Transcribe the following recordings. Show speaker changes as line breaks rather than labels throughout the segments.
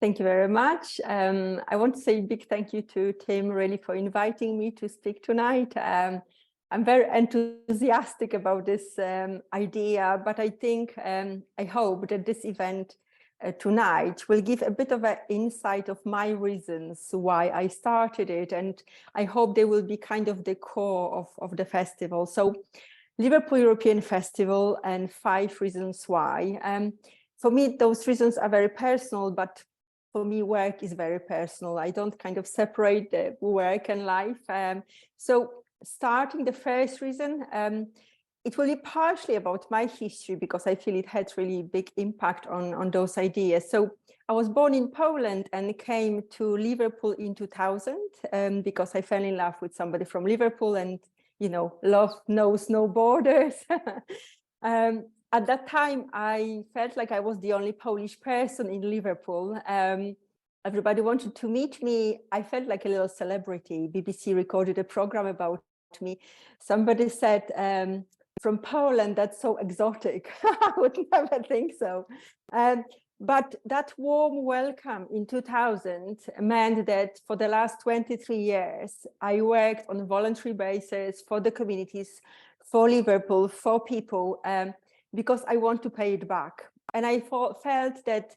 Thank you very much. I want to say a big thank you to Tim really for inviting me to speak tonight. I'm very enthusiastic about this idea, but I think, I hope that this event tonight will give a bit of an insight of my reasons why I started it, and I hope they will be kind of the core of the festival. So Liverpool European Festival and 5 reasons why. For me, those reasons are very personal, but for me, work is very personal. I don't kind of separate the work and life. So starting the first reason, it will be partially about my history because I feel it had really big impact on those ideas. So I was born in Poland and came to Liverpool in 2000 because I fell in love with somebody from Liverpool, and love knows no borders. At that time, I felt like I was the only Polish person in Liverpool. Everybody wanted to meet me. I felt like a little celebrity. BBC recorded a program about me. Somebody said, from Poland, that's so exotic. I would never think so. But that warm welcome in 2000 meant that for the last 23 years, I worked on a voluntary basis for the communities, for Liverpool, for people, because I want to pay it back. And I felt that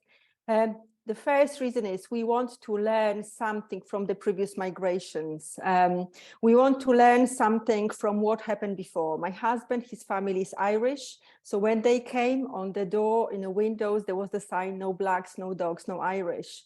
the first reason is we want to learn something from the previous migrations. We want to learn something from what happened before. My husband, his family is Irish. So when they came, on the door, in the windows, there was the sign, no blacks, no dogs, no Irish.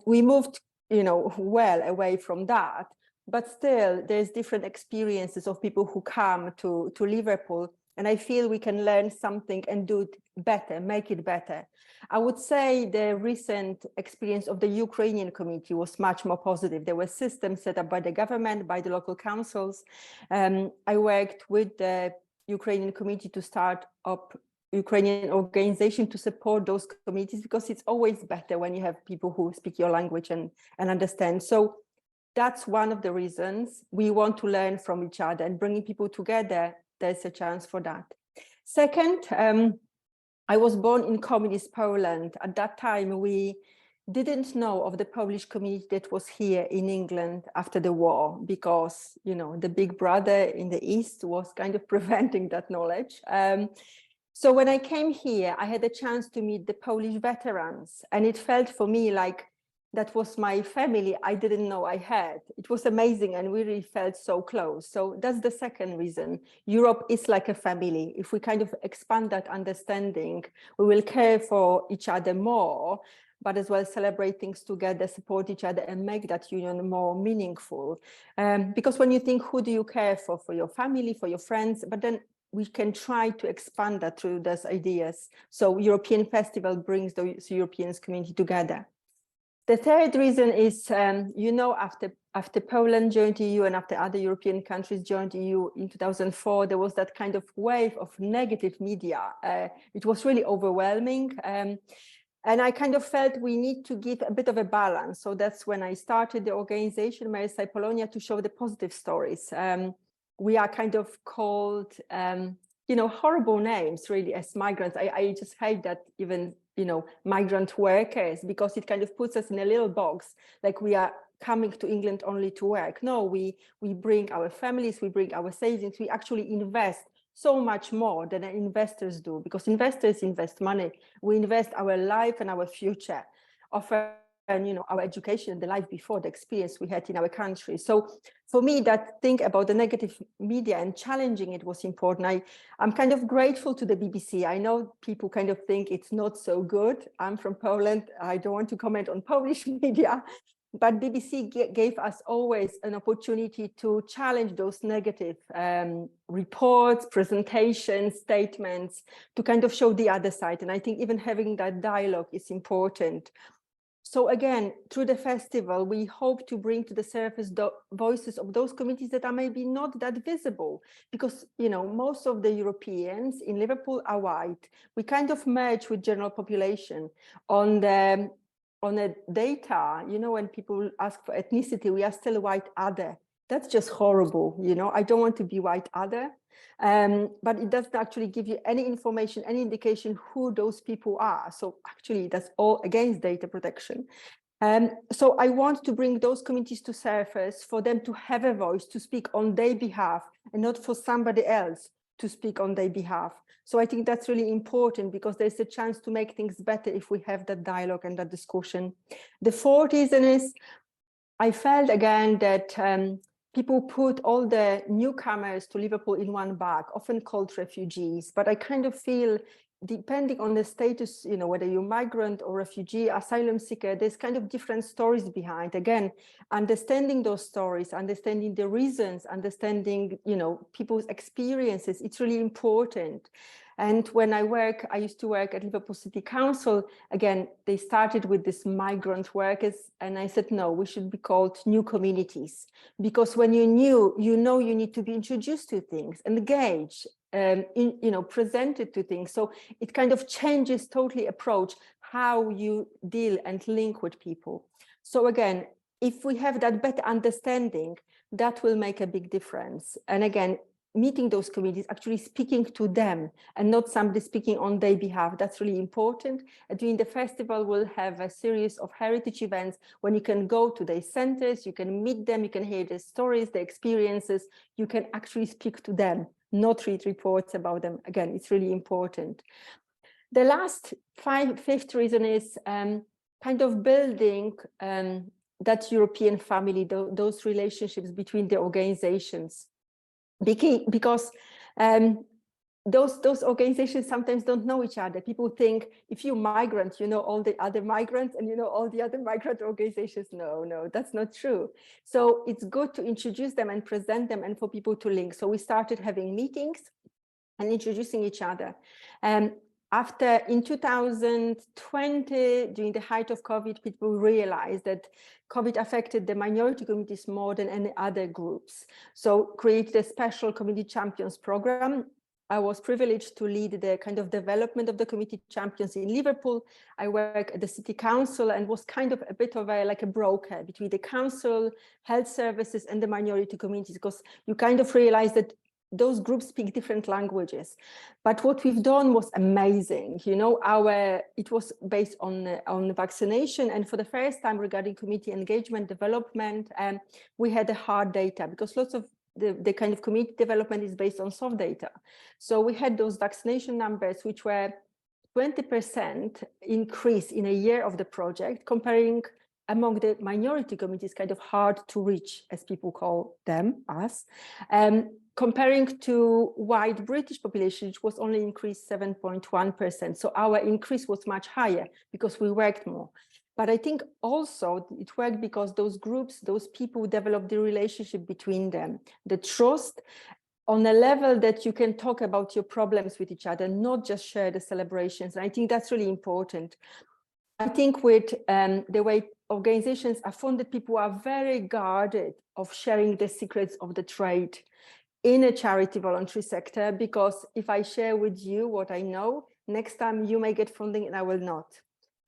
We moved, well away from that. But still, there's different experiences of people who come to Liverpool. And I feel we can learn something and do it better, make it better. I would say the recent experience of the Ukrainian community was much more positive. There were systems set up by the government, by the local councils. I worked with the Ukrainian community to start up Ukrainian organization to support those communities, because it's always better when you have people who speak your language and understand. So that's one of the reasons we want to learn from each other, and bringing people together, there's a chance for that. Second, I was born in communist Poland. At that time, we didn't know of the Polish community that was here in England after the war, because, the big brother in the East was kind of preventing that knowledge. So when I came here, I had a chance to meet the Polish veterans, and it felt for me like that was my family I didn't know I had. It was amazing, and we really felt so close. So that's the second reason. Europe is like a family. If we kind of expand that understanding, we will care for each other more, but as well celebrate things together, support each other, and make that union more meaningful. Because when you think, who do you care for your family, for your friends, but then we can try to expand that through those ideas. So European Festival brings the European community together. The third reason is, after Poland joined the EU and after other European countries joined the EU in 2004, there was that kind of wave of negative media. It was really overwhelming. And I kind of felt we need to give a bit of a balance. So that's when I started the organization, Merseyside Polonia, to show the positive stories. We are kind of called, horrible names, really, as migrants. I just hate that, even migrant workers, because it kind of puts us in a little box, like we are coming to England only to work. No, we bring our families, we bring our savings, we actually invest so much more than investors do, because investors invest money. We invest our life and our future, often, our education, the life before, the experience we had in our country. So for me, that thing about the negative media and challenging it was important. I'm kind of grateful to the BBC. I know people kind of think it's not so good. I'm from Poland. I don't want to comment on Polish media, but BBC gave us always an opportunity to challenge those negative reports, presentations, statements, to kind of show the other side. And I think even having that dialogue is important. So again, through the festival, we hope to bring to the surface the voices of those communities that are maybe not that visible, because, most of the Europeans in Liverpool are white. We kind of merge with general population on the data. When people ask for ethnicity, we are still white other. That's just horrible. I don't want to be white other. But it doesn't actually give you any information, any indication who those people are. So actually that's all against data protection. So I want to bring those communities to surface for them to have a voice, to speak on their behalf, and not for somebody else to speak on their behalf. So I think that's really important, because there's a chance to make things better if we have that dialogue and that discussion. The fourth reason is, I felt again that people put all the newcomers to Liverpool in one bag, often called refugees, but I kind of feel, depending on the status, you know, whether you're migrant or refugee, asylum seeker, there's kind of different stories behind. Again, understanding those stories, understanding the reasons, understanding, you know, people's experiences, it's really important. And when I used to work at Liverpool City Council, again, they started with this migrant workers, and I said, no, we should be called new communities, because when you're new, you know, you need to be introduced to things, engaged, presented to things. So it kind of changes totally approach how you deal and link with people. So again, if we have that better understanding, that will make a big difference. And again, meeting those communities, actually speaking to them and not somebody speaking on their behalf, that's really important. And during the festival, we'll have a series of heritage events when you can go to their centers, you can meet them, you can hear their stories, their experiences, you can actually speak to them, not read reports about them. Again, it's really important. The last fifth reason is kind of building that European family, those relationships between the organizations. Because those organizations sometimes don't know each other. People think if you're migrant, you know all the other migrants and you know all the other migrant organizations. No, that's not true. So it's good to introduce them and present them and for people to link. So we started having meetings and introducing each other. After in 2020, during the height of COVID, people realized that COVID affected the minority communities more than any other groups. So created a special community champions program. I was privileged to lead the kind of development of the community champions in Liverpool. I work at the city council and was kind of a bit of like a broker between the council, health services, and the minority communities, because you kind of realize that those groups speak different languages. But what we've done was amazing. You know, it was based on vaccination, and for the first time regarding community engagement development, we had the hard data, because lots of the kind of community development is based on soft data. So we had those vaccination numbers, which were 20% increase in a year of the project, comparing among the minority communities, kind of hard to reach, as people call them, us, comparing to white British population, which was only increased 7.1%. So our increase was much higher because we worked more. But I think also it worked because those groups, those people developed the relationship between them, the trust on a level that you can talk about your problems with each other, not just share the celebrations. And I think that's really important. I think with the way organizations are funded, people are very guarded of sharing the secrets of the trade in a charity voluntary sector, because if I share with you what I know, next time you may get funding and I will not.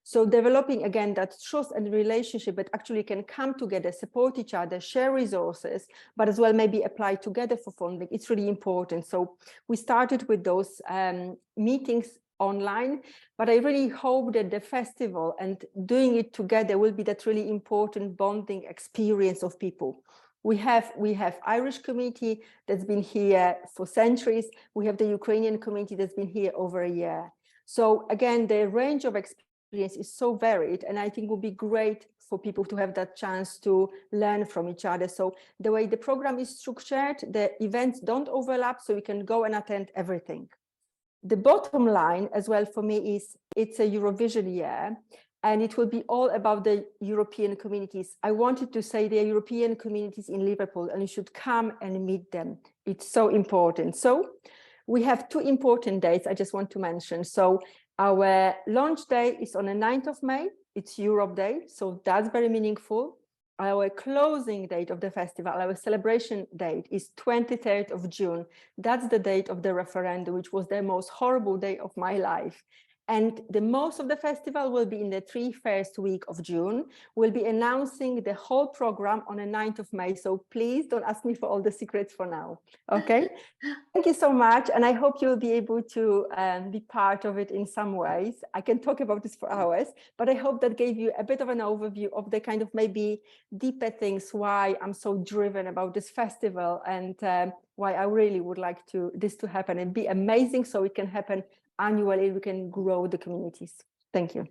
So developing again that trust and relationship that actually can come together, support each other, share resources, but as well maybe apply together for funding, it's really important. So we started with those meetings online, but I really hope that the festival and doing it together will be that really important bonding experience of people. We have Irish community that's been here for centuries. We have the Ukrainian community that's been here over a year. So again, the range of experience is so varied, and I think it would be great for people to have that chance to learn from each other. So the way the program is structured, the events don't overlap, so you can go and attend everything. The bottom line as well for me is it's a Eurovision year, and it will be all about the European communities. I wanted to say there are European communities in Liverpool, and you should come and meet them. It's so important. So we have two important dates I just want to mention. So our launch day is on the 9th of May. It's Europe Day, so that's very meaningful. Our closing date of the festival, our celebration date, is 23rd of June. That's the date of the referendum, which was the most horrible day of my life. And the most of the festival will be in the first week of June. We'll be announcing the whole program on the 9th of May. So please don't ask me for all the secrets for now. Okay. Thank you so much. And I hope you'll be able to be part of it in some ways. I can talk about this for hours, but I hope that gave you a bit of an overview of the kind of maybe deeper things, why I'm so driven about this festival, and why I really would like this to happen and be amazing, so it can happen annually. We can grow the communities. Thank you.